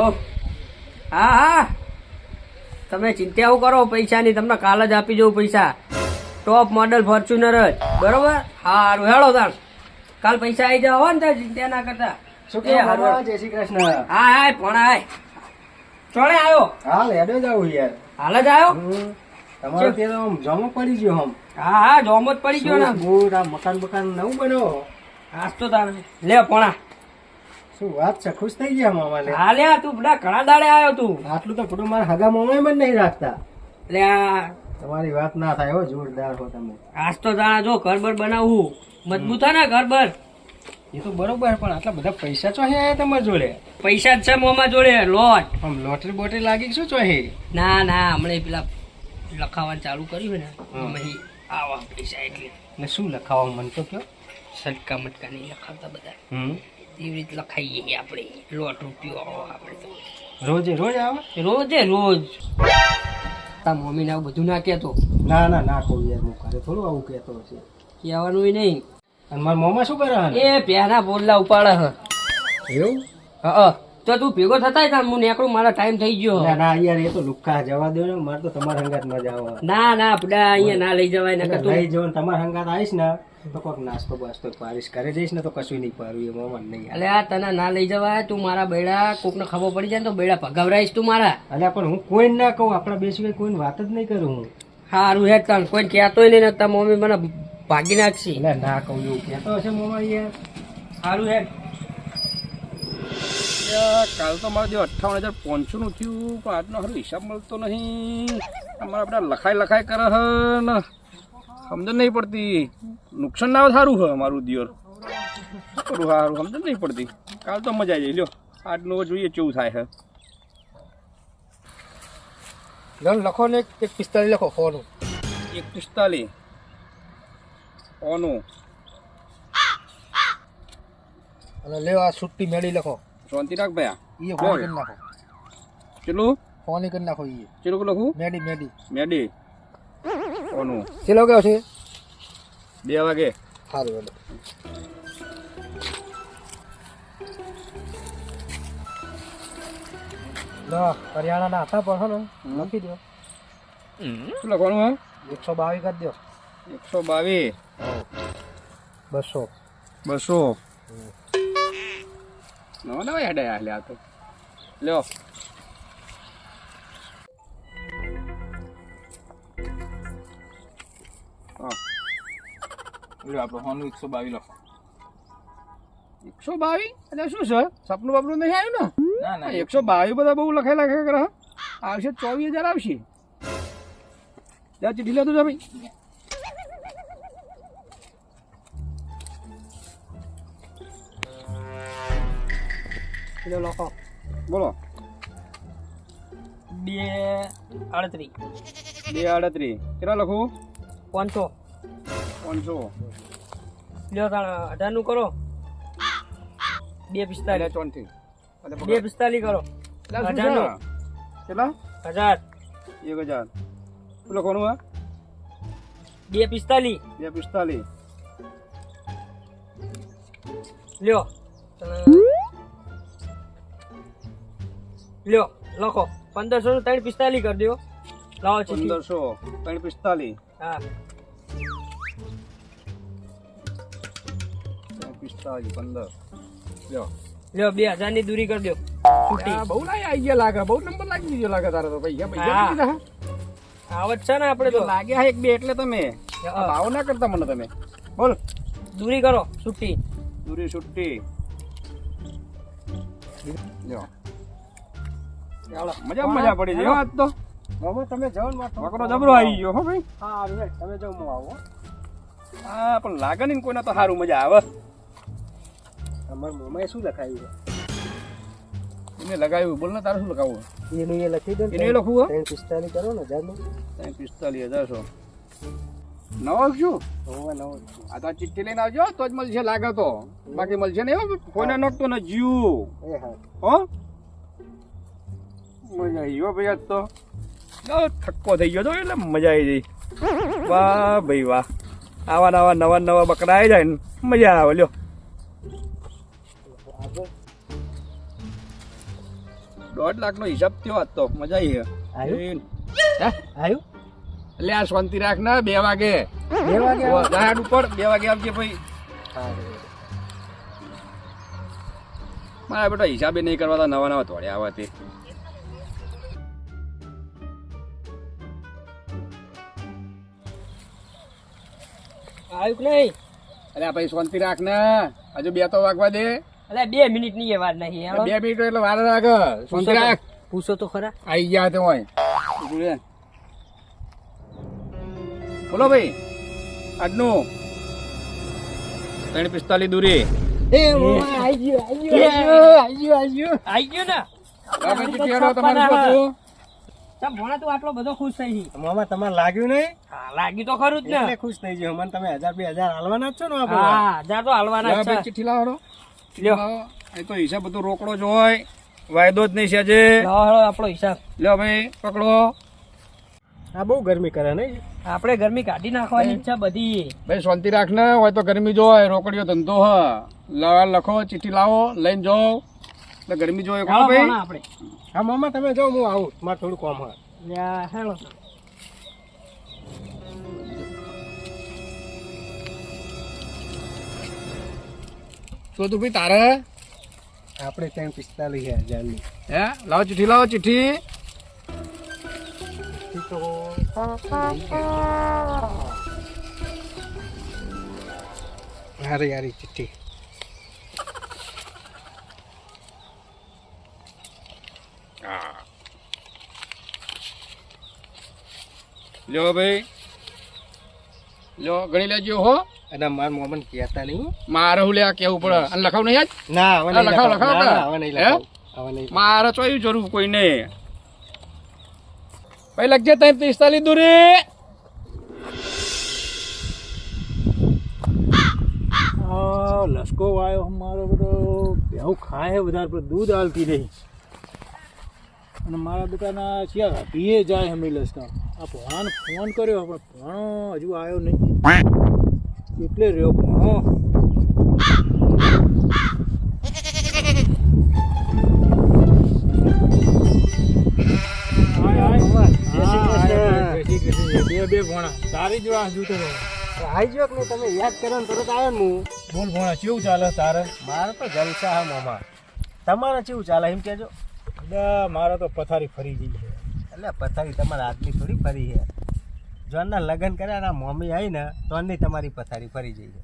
Hello. હા હા, તમે ચિંતા એવું કરો પૈસાની, તમને કાલ જ આપી જવું પૈસા. ટોપ મોડલ ફોર્ચ્યુનર જ, બરોબર. હારું હેળો તાણ, કાલ પૈસા આવી જાવ ને, ત્યાં ચિંતા ના કરતા. શું કે જય શ્રી કૃષ્ણ. હા હા પણ હાય ચોળે આવ્યો. હા લેડો જાવ યાર. હાલ જ આવ્યો. તમારે ત્યાં આમ જમો પડી ગયો આમ. હા હા જોમ જ પડી ગયો ને. બૂટ આ મકાન બકાન નવું બન્યો. આજ તો તારે લે પોણા. શું વાત છે, ખુશ થઈ ગયા મામા લે. હા લે તું બધા ઘણા દાડે આવ્યો તું. આટલું તો ફોટો મારા હગા મામા પણ નહીં રાખતા. લે તમારી વાત ના થાય હો, જોરદાર હો તમે. આજ તો તારા જો ઘર બર બનાવવું મજબૂત થાય ને ઘર બર. એ તો બરોબર, પણ આટલા બધા પૈસા ચોહી આયા તમારા જોડે? પૈસા જ છે મોમાં જોડે લોટ. આમ લોટરી બોટરી લાગી કે શું ચોહી? ના ના હમણાં પેલા લખાવાનું ચાલુ કર્યું ને એમાં આવા પૈસા એટલે. ને શું લખાવા મન તો કયો? સટકા મટકા નહીં લખાવતા બધા, એવી રીતે લખાઈએ આપણે. લોટ રૂપિયો આપણે તો રોજે રોજ આવે? રોજે રોજ. તા મમ્મીને આવું બધું ના કહેતો. ના ના ના કહું યાર, હું ઘરે થોડું આવું કહેતો છે. કહેવાનું નહીં. અને મારા મોમાં શું કરે? એ પહેલા બોલલા ઉપાડે હ. એવું? હા તો તું ભેગો થતા તા હું નીકળું, મારો ટાઈમ થઈ ગયો. ના ના યાર, એ તો લુક્કા જવા દો ને, મારે તો તમારા હંગાત મજા આવે. ના ના બડા અહીંયા ના લઈ જવાય ને. લઈ જવો ને તમારા હંગાત આવીશ ને તો કોઈક નાસ્તો બાસ્તો પાડીશ. ઘરે જઈશ ને તો કશું નહીં પાડું, એ મોમાં નહીં. અલે આ તને ના લઈ જવાય. તું મારા બેડા કોકને ખબર પડી જાય ને તો બેડા ભગાવરાઈશ તું મારા. અલ્યા પણ હું કોઈને ના કહું, આપણા બે સિવાય કોઈને વાત જ નહીં કરું હું. હારું હેડ તને કોઈ કહેતોય નહીં ને તાર મમ્મી મને ભાગી નાખશી. એટલે ના કહું એવું કહેતો હશે મોમા યાર. હારું હેડ. કાલ તો મારે જે 58,500 નું થયું, પણ આજનો હારો હિસાબ મળતો નહીં. અમારા બધા લખાઈ કરે હ ને સમજણ નહીં પડતી. નુકસાન ના આવે સારું હ અમારું દિયોર. શું કરું સારું સમજણ નહીં પડતી. કાલ તો મજા આવી જાય. લ્યો આજનો જોઈએ કેવું થાય હે. લખો ને 145 લખો ફોનું. 145 ઓનું. અને લેવા છુટ્ટી મેળી લખો. શાંતિ રાખ ભાઈ. એ ફોન કરી નાખો. કેટલું ફોન કરી નાખો. એ કેટલું લખું? મેડી મેડી ઓનું. ચલો કેવો છે? 2 વાગે. સારું હેલો. કરિયાણાના હતા પણ ને લખી દો. શું લખવાનું હે? 122 કરી દો. 122 200 200 નવા હેડે આ તો લ્યો. આપણે હોનું 122 લખો. 122 એટલે શું છે? સપનું બાપનું નહીં આવ્યું ને? ના ના 122 બધા બહુ લખાય કરે. આવશે 24,000 આવશે. ત્યાં ચીઠી લેતું જા ભાઈ. લખો. બોલો. 238 238 કેટલા લખું? 500. 500 લ્યો તાણ 18 નું કરો. 245. 245 245 કરો. 18 નું. કેટલા? 1000. 1000 શું લખવાનું હા? 245. 245 લ્યો લ્યો લખો. 1500 નું 345 કરી દો. લાવો ચીઠી. 1500 345 હા 15 લ્યો. લ્યો 2000 ની દૂરી કરી દો. છૂટી. બહુ આવી ગયા લાગે. બહુ નંબર લાગી ગયો લાગે તારે તો પૈસા હા. આવત છે ને આપણે તો. લાગ્યા એક બે એટલે તમે ભાવ ના કરતા મને તમે. બોલ. દૂરી કરો છૂટી. દૂરી છુટ્ટી લ્યો. મજા પડી જાય આજ તો. મોમા તમે જાઓ ને મકરો જબરો આવી ગયો હો ભાઈ. હા તમે જાઓ હું આવો. હા પણ લાગે ને કોઈને તો સારું મજા આવે. અમારા મોમાએ શું લખાયું છે? એને લગાવ્યું. બોલ ને તારે શું લગાવવું? એનું એ લખી દો. એનું એ લખવું હે? 45 કરો ને 1000 નું. 45,000 નવો શું? હોવા નવો. આ તો ચિઠ્ઠી લઈને આવજો તો જ મળશે લાગે તો. બાકી મળશે નહીં હો. કોઈને નોખતો ને જીવ. એ હા. હો મજા આવી ગયો ભાઈ આજ તો. થક્કો થઈ ગયો તો એટલે મજા આવી ગઈ. વાહ ભાઈ વાહ. આવા નવા બકરા આવી જાય ને મજા આવે. લ્યો 1.5 લાખનો હિસાબ થયો આજ તો મજા આવી હે. આવ્યું? હે? આવ્યું એટલે આ શાંતિ રાખ ને 2 વાગે 2 વાગે આવો? ગાડ ઉપર 2 વાગે આવજે ભાઈ. સારું. મારા બેટા હિસાબે નહીં કરવા તો નવા નવા થોડે આવા તે. આવ્યું કે નહીં? અરે ભાઈ શાંતિ રાખ ને હજુ 2 તો વાગવા દે. અલે 2 મિનિટ ની એ વાત નહીં હેડો. 2 મિનિટ એટલે વાર રાખ શાંતિ રાખ. પૂછો તો ખરા. આઈ ગયા તે હોય બોલો ભાઈ આજનું 345 દૂરી એ મોમાં આવી ગયું આઈ ગયો ને તમે ચીઠીયાનો તમારું શું હતું? તમ ભણા તું આટલો બધો ખુશ થઈ ગઈ. મોમાં તમારે લાગ્યું નહીં હા લાગી તો ખરું જ ને. એટલે ખુશ થઈ ગયો મને તમે 1000-2000 હાલવાના જ છો ને આપણે હા જા તો હાલવાના લાવો જ ભાઈ છે. ચીઠી લાવો લ્યો. લાવો. એ તો હિસાબ બધો રોકડો જ હોય વાયદો જ નહીં છે આજે. લાવો હેડો આપણો હિસાબ. લ્યો ભાઈ પકડો. આ બહુ ગરમી કરે નહીં આપણે ગરમી કાઢી નાખવાની ઈચ્છા બધી. ભાઈ શાંતિ રાખ ને હોય તો ગરમી જોય રોકડીયો ધંધો હ લખો ચીઠી લાવો લઈને જાઓ એટલે ગરમી જોય કોણ ચાલો ભાઈ. ભણા આપણે. હા મામા તમે જાઓ હું આવું મારે થોડું કામ હોય લ્યા, હેડો. શું તું ભાઈ તારે આપણે 345,000 ની હે લાવો ચીઠી લાવો ચીઠી. હારી હારી ચિઠ્ઠી લ્યો ભાઈ લ્યો ગણી લેજો હો. અને મારા મોમન કહેતા નહીં મારે હું લે કેવું પડે અને લખાવ નહીં આજ. ના હવે નહીં લખાવ, લખાવ. લખાવ. ના, હવે નહીં હે? લખાવ. હવે નહીં મારે ચોયું જરૂર કોઈ નહીં. ભાઈ લખજે 345 દૂરી. લસકો વાયો મારો બધો બેહુ ખાય વધારે પણ દૂધ આલતી નહીં અને મારા બેટાના શિયા પીએ જાય અમે લસકા આ ભણાને ફોન કર્યો પણ ભણો હજુ આવ્યો નહીં એટલે રહ્યો ભણો બે ભણા તારી જ વાહ જૂતો આવી ગયો કે નહીં તમે યાદ કરો ને તરત આવ્યો ને હું બોલ ભણા કેવું ચાલે તારે મારે તો જલસા હા મામા તમારે કેવું ચાલે એમ કહેજો મારે તો પથારી ફરી ગઈ છે એટલે પથારી તમારા આદમી થોડી ફરી છે જોનના લગ્ન કર્યા ને મમ્મી આવી ને તો નહીં તમારી પથારી ફરી જઈ છે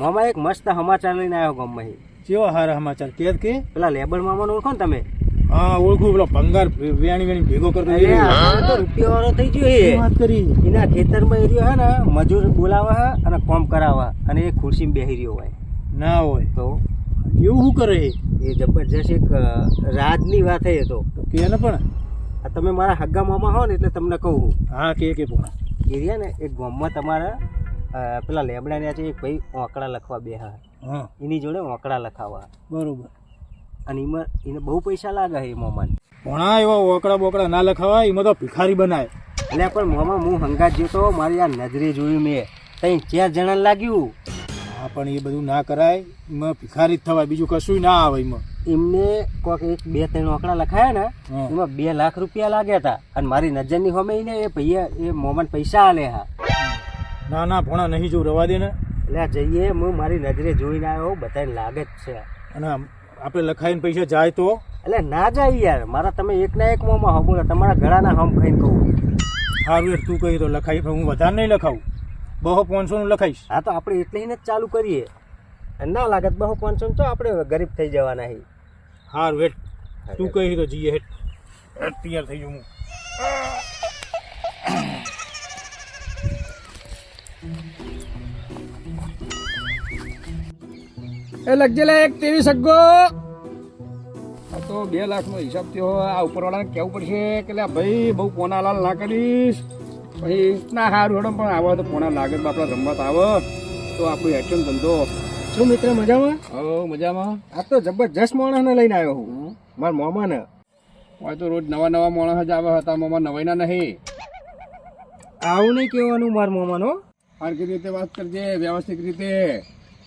મામા એક મસ્ત સમાચાર લઈને આવ્યો ગામમાં કેવા હારા સમાચાર કે પેલા લેબર મામાને ઓળખો ને તમે હા ઓળખું પેલો ભંગાર વેણી ભેગો કરતો અરે આપણે તો રૂપિયા વાળો થઈ ગયો એ વાત કરી એના ખેતરમાં એરિયો હે ને મજૂર બોલાવે હે અને કામ કરાવે અને એ ખુરશીમાં બેહી રહ્યો હોય ના હોય તો એવું શું કરે એ જબરજસ્ત એક રાજની વાત છે એ તો કે ને પણ આ તમે મારા હગ્ગા મામા હો ને એટલે તમને કહું હા કે ભણા એરિયા ને એક ગામમાં તમારા પેલા લેબડા ને છે એક ભાઈ ઓંકડા લખવા બેહા હા એની જોડે ઓંકડા લખાવા બરોબર અને એમાં એને બહુ પૈસા લાગે છે એ મામાને ભણા એવા ઓકડા બોકડા ના લખાવાય એમાં તો ભિખારી બનાય એટલે પણ મામા હું હંગાત જેતો મારી આ નજરે જોયું મેં તઈ 4 જણા લાગ્યું હા પણ એ બધું ના કરાય એમાં ભિખારી જ થવાય બીજું કશું ના આવે એમાં એમને કોઈક 1-2-3 ઓંકડા લખાયા ને હા. એમાં 2 લાખ રૂપિયા લાગ્યા હતા અને મારી નજરની સામે એને એ ભૈયા એ મોમાને પૈસા આલે હા ના ના ભણા નહીં જો રવા દે ને એટલે આ જઈએ હું મારી નજરે જોઈને આવ્યો બધાને લાગે જ છે અને આપણે લખાઈને પૈસા જાય તો એટલે ના જાય યાર મારા તમે એકના એક મોમાં હો બોલો તમારા ગળાના હમ ખાઈને કહું સારું યાર તું કહી તો લખાઈ પણ હું વધારે નહીં લખાવું 200-500 નું લખાઈશ હા તો આપણે એટલે જ ચાલુ કરીએ અને ના લાગે 200-500 તો આપણે ગરીબ થઈ જવાના હી સારું હેઠ તું કહી તો જઈએ હેઠ તૈયાર થઈ જાઉં હું એ લખજે લે એક તેવી સગ્ગો આ તો 2 લાખનો હિસાબ થયો આ ઉપરવાળાને કહેવું પડશે કે લે ભાઈ બહુ પોનાલાલ ના કરીશ પછી ના સારું હેડો પણ આવે તો પોના લાગે બાપડા રમત આવે તો આપણું એક્શન ધંધો શું મિત્ર મજામાં હો મજામાં. આ તો જબરજસ્ત માણસને લઈને આવ્યો હું મારા મામાને હોય તો રોજ નવા નવા માણસ જ આવે હતા મામા નવાઈના નહીં. આવું નહીં કહેવાનું મારા મામાનો હરકી રીતે વાત કરજે વ્યવસ્થિત રીતે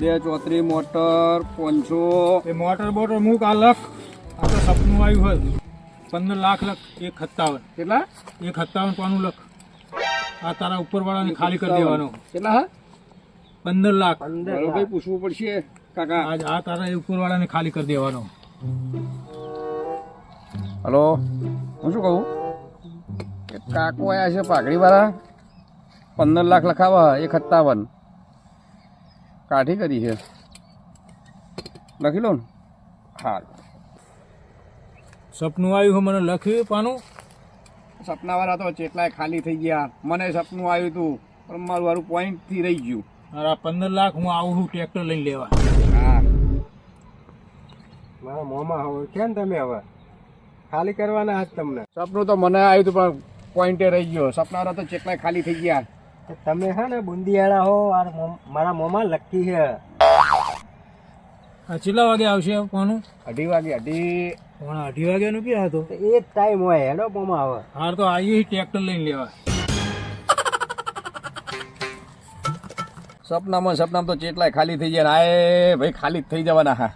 234 મોટર 500. એ મોટર બોટર મૂક આ લખ. આ તો સપનું આવ્યું હોય 15 લાખ લખ. 157 કેટલા 157 પાનું લખ. આ તારા ઉપરવાળાને ખાલી કરી દેવાનો. કેટલા હા 15 લાખ. મારો ભાઈ પૂછવું પડશે કાકા. આજ આ તારા એ ઉપરવાળાને ખાલી કરી દેવાનો. હલો હું શું કહું કે કાકો આવ્યા છે પાઘડીવાળા 15 લાખ લખાવા 157 કાઠી કરી છે લખી લો ને. હા સપનું આવ્યું હોય મને લખ્યું પાનું. સપનાવાળા તો ચેટલાય ખાલી થઈ ગયા. મને સપનું આવ્યું હતું પણ મારું વારું પોઈન્ટથી રહી ગયું. આ 15 લાખ હું આવું છું ટ્રેક્ટર લઈને લેવા. હા મારા મોંમાં હવે કેમ તમે હવે ખાલી કરવાના હાથ તમને. સપનું તો મને આવ્યું હતું પણ પોઈન્ટે રહી ગયો. સપનાવાળા તો ચેટલાય ખાલી થઈ ગયા. તમે હે ને બુંદીયાળા હો. આ મારા મોંમાં લકી છે. આ કેટલા વાગે આવશે પાનું? 2:30 વાગે. 2:30 વાગ્યાનું ક્યાં હતો? તો એ જ ટાઈમ હોય હેડો મોંમાં હવે. હાર તો આવીએ ટ્રેક્ટર લઈને લેવા. સપનામાં તો ચેટલાય ખાલી થઈ ગયા. આય ભાઈ ખાલી જ થઈ જવાના. હા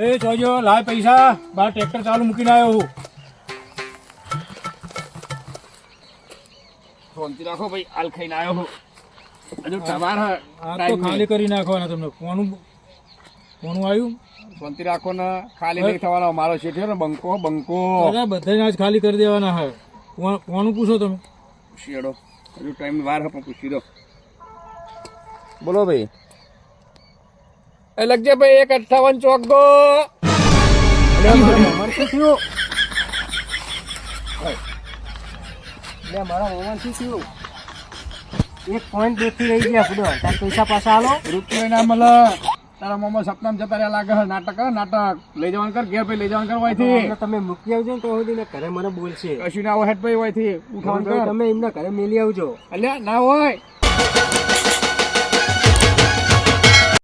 એ જોજો લાય પૈસા. બાર ટ્રેક્ટર ચાલુ મૂકીને આવ્યો હું. શાંતિ રાખો ભાઈ. હાલ ખાઈને આવ્યો હું. હજુ તમાર આ તો ખાલી કરી નાખવાના તમને. કોનું આવ્યું? શાંતિ રાખો ને. ખાલી નહીં થવાનો. મારો શેઠ ને બંકો અરે બધાને આજ ખાલી કરી દેવાના હે. કોનું પૂછો તમે? શેડો હજુ ટાઈમ વાર પણ પૂછી દો. બોલો ભાઈ. એ લગજે ભાઈ 158 ચોક દો. મારા મોંમાં શું થયું? મારા મોંમાં શું થયું? 1.2 થી રહી ગયા બધો. તાર પૈસા પાછા આલો. રૂપિયો ના મળે. તારા મોમાં સપનામાં જતા રહ્યા લાગે. નાટક નાટક લઈ જવાનું કર. ઘેર ભાઈ લઈ જવાનું કર. વાયથી તમે મૂકી આવજો ને તો સુધી ને ઘરે મને બોલશે. કશું ના હોય હેઠ ભાઈ. વાયથી ઉઠવાનું કર. તમે એમના ઘરે મેલી આવજો. અલ્યા ના હોય.